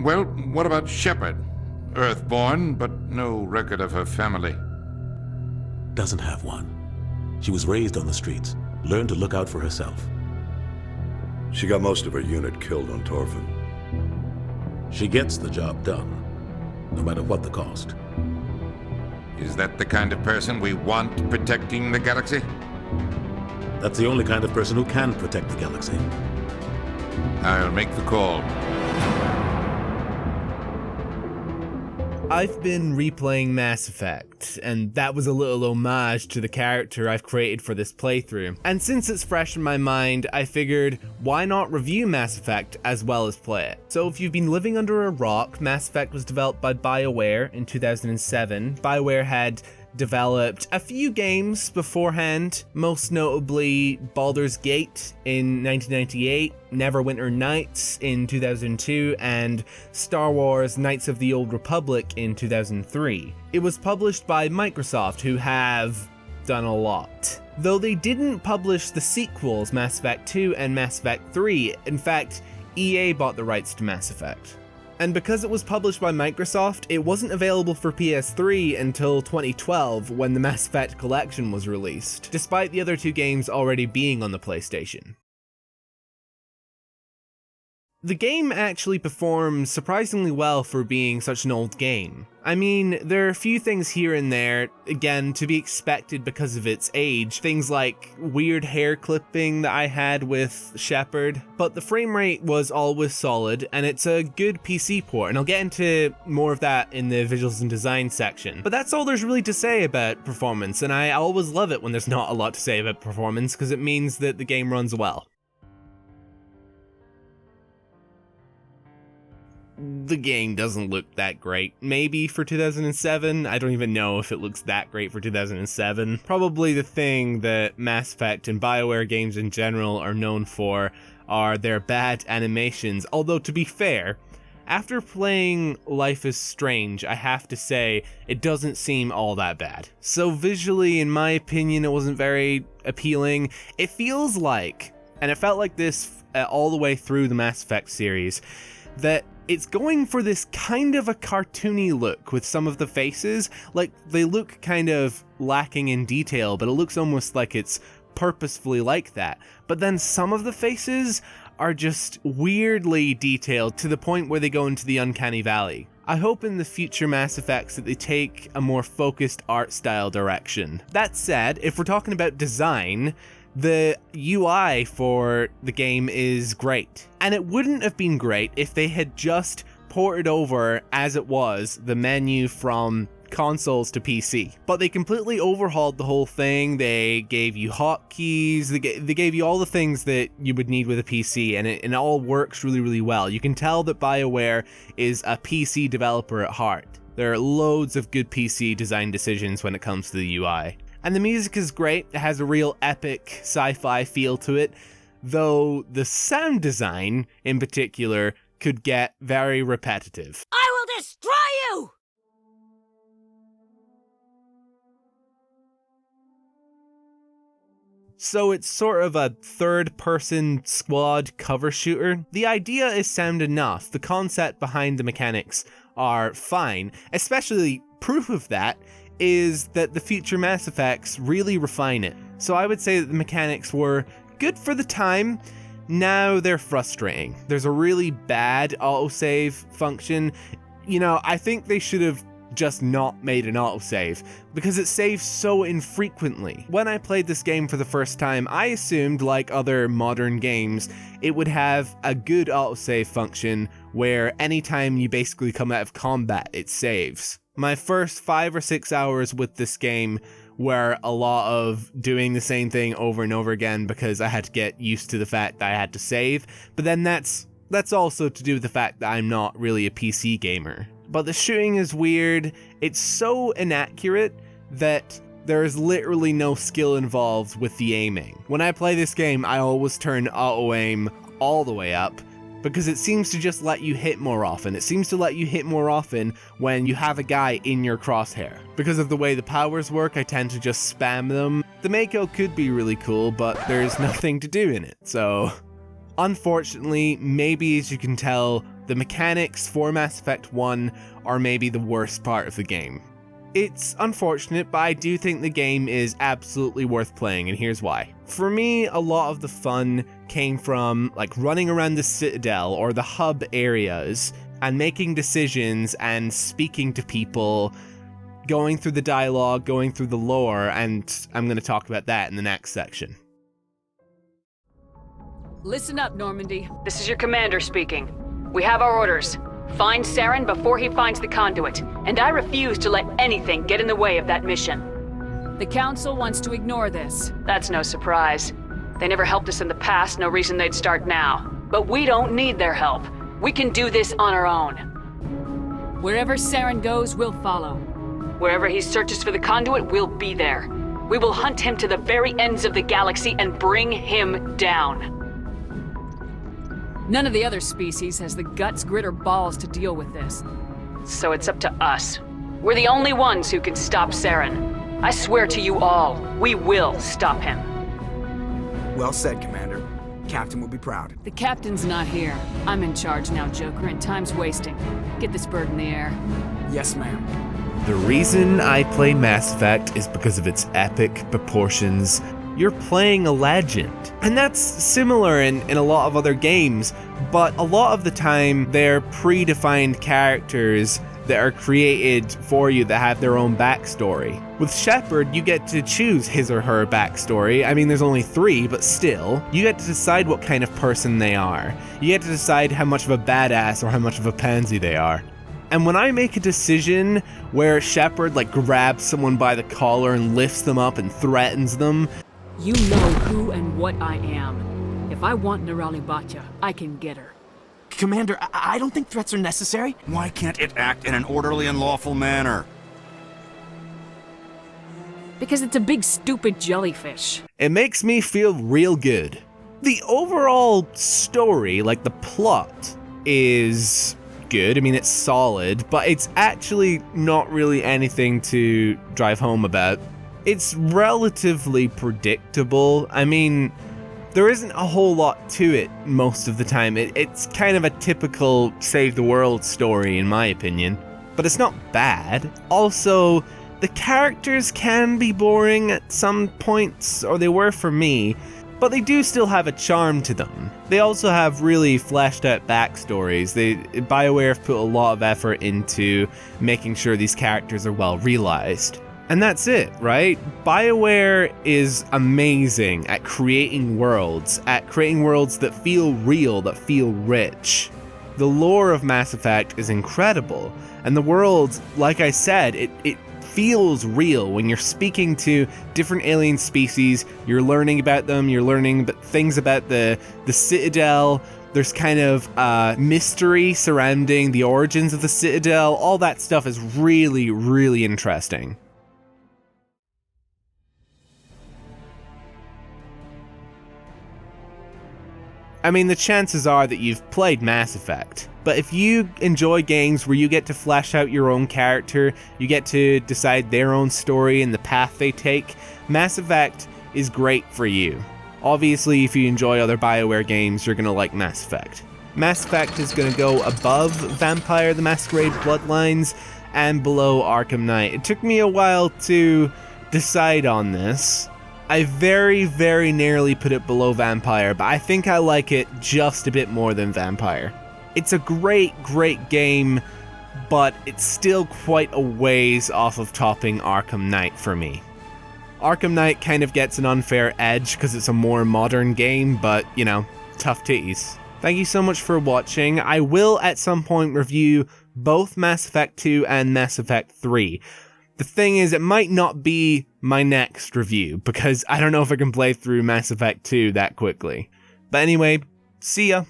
Well, what about Shepard? Earthborn, but no record of her family. Doesn't have one. She was raised on the streets, learned to look out for herself. She got most of her unit killed on Torfin. She gets the job done, no matter what the cost. Is that the kind of person we want protecting the galaxy? That's the only kind of person who can protect the galaxy. I'll make the call. I've been replaying Mass Effect, and that was a little homage to the character I've created for this playthrough. And since it's fresh in my mind, I figured, why not review Mass Effect as well as play it? So if you've been living under a rock, Mass Effect was developed by BioWare in 2007. BioWare had developed a few games beforehand, most notably Baldur's Gate in 1998, Neverwinter Nights in 2002, and Star Wars Knights of the Old Republic in 2003. It was published by Microsoft, who have done a lot. Though they didn't publish the sequels, Mass Effect 2 and Mass Effect 3, in fact, EA bought the rights to Mass Effect. And because it was published by Microsoft, it wasn't available for PS3 until 2012 when the Mass Effect Collection was released, despite the other two games already being on the PlayStation. The game actually performs surprisingly well for being such an old game. I mean, there are a few things here and there, again, to be expected because of its age, things like weird hair clipping that I had with Shepard, but the frame rate was always solid, and it's a good PC port, and I'll get into more of that in the visuals and design section. But that's all there's really to say about performance, and I always love it when there's not a lot to say about performance, because it means that the game runs well. The game doesn't look that great. Maybe for 2007, I don't even know if it looks that great for 2007. Probably the thing that Mass Effect and BioWare games in general are known for are their bad animations, although to be fair, after playing Life is Strange, I have to say, it doesn't seem all that bad. So visually, in my opinion, it wasn't very appealing. It feels like, and it felt like this all the way through the Mass Effect series, that it's going for this kind of a cartoony look with some of the faces. Like, they look kind of lacking in detail, but it looks almost like it's purposefully like that. But then some of the faces are just weirdly detailed to the point where they go into the uncanny valley. I hope in the future Mass Effects that they take a more focused art style direction. That said, if we're talking about design, the UI for the game is great. And it wouldn't have been great if they had just ported over, as it was, the menu from consoles to PC. But they completely overhauled the whole thing. They gave you hotkeys, they gave you all the things that you would need with a PC, and it all works really, really well. You can tell that BioWare is a PC developer at heart. There are loads of good PC design decisions when it comes to the UI. And the music is great, it has a real epic sci-fi feel to it, though the sound design, in particular, could get very repetitive. I will destroy you! So it's sort of a third-person squad cover shooter. The idea is sound enough, the concept behind the mechanics are fine, especially proof of that is that the future Mass Effects really refine it. So I would say that the mechanics were good for the time. Now they're frustrating. There's a really bad autosave function. You know, I think they should have just not made an autosave because it saves so infrequently. When I played this game for the first time, I assumed, like other modern games, it would have a good autosave function where anytime you basically come out of combat, it saves. My first 5 or 6 hours with this game were a lot of doing the same thing over and over again because I had to get used to the fact that I had to save, but then that's also to do with the fact that I'm not really a PC gamer. But the shooting is weird, it's so inaccurate that there is literally no skill involved with the aiming. When I play this game, I always turn auto-aim all the way up, because it seems to just let you hit more often. It seems to let you hit more often when you have a guy in your crosshair. Because of the way the powers work, I tend to just spam them. The Mako could be really cool, but there's nothing to do in it, so... Unfortunately, maybe as you can tell, The mechanics for Mass Effect 1 are maybe the worst part of the game. It's unfortunate, but I do think the game is absolutely worth playing, and here's why. For me, a lot of the fun came from like running around the Citadel or the hub areas and making decisions and speaking to people, going through the dialogue, going through the lore, and I'm going to talk about that in the next section. Listen up, Normandy. This is your commander speaking. We have our orders. Find Saren before he finds the conduit, and I refuse to let anything get in the way of that mission. The Council wants to ignore this. That's no surprise. They never helped us in the past, no reason they'd start now. But we don't need their help. We can do this on our own. Wherever Saren goes, we'll follow. Wherever he searches for the conduit, we'll be there. We will hunt him to the very ends of the galaxy and bring him down. None of the other species has the guts, grit, or balls to deal with this. So it's up to us. We're the only ones who can stop Saren. I swear to you all, we will stop him. Well said, Commander. Captain will be proud. The captain's not here. I'm in charge now, Joker, and time's wasting. Get this bird in the air. Yes, ma'am. The reason I play Mass Effect is because of its epic proportions. You're playing a legend. And that's similar in a lot of other games, but a lot of the time they're predefined characters that are created for you that have their own backstory. With Shepard, you get to choose his or her backstory. I mean, there's only 3, but still, you get to decide what kind of person they are. You get to decide how much of a badass or how much of a pansy they are. And when I make a decision where Shepard grabs someone by the collar and lifts them up and threatens them, you know who and what I am. If I want Nerali Batya, I can get her. Commander, I don't think threats are necessary. Why can't it act in an orderly and lawful manner? Because it's a big stupid jellyfish. it makes me feel real good. The overall story, the plot, is good. I mean, it's solid, but it's actually not really anything to drive home about. It's relatively predictable. I mean, there isn't a whole lot to it most of the time. It's kind of a typical save the world story, in my opinion, but it's not bad. Also, the characters can be boring at some points, or they were for me, but they do still have a charm to them. They also have really fleshed out backstories. BioWare have put a lot of effort into making sure these characters are well realized. And that's it, right? BioWare is amazing at creating worlds that feel real, that feel rich. The lore of Mass Effect is incredible, and the world, like I said, it feels real. When you're speaking to different alien species, you're learning about them, you're learning things about the Citadel. There's kind of mystery surrounding the origins of the Citadel. All that stuff is really, really interesting. I mean, the chances are that you've played Mass Effect, but if you enjoy games where you get to flesh out your own character, you get to decide their own story and the path they take, Mass Effect is great for you. Obviously, if you enjoy other BioWare games, you're gonna like Mass Effect. Mass Effect is gonna go above Vampire the Masquerade Bloodlines and below Arkham Knight. It took me a while to decide on this. I very, very nearly put it below Vampire, but I think I like it just a bit more than Vampire. It's a great, great game, but it's still quite a ways off of topping Arkham Knight for me. Arkham Knight kind of gets an unfair edge because it's a more modern game, but, tough titties. Thank you so much for watching. I will at some point review both Mass Effect 2 and Mass Effect 3. The thing is, it might not be my next review, because I don't know if I can play through Mass Effect 2 that quickly. But anyway, see ya!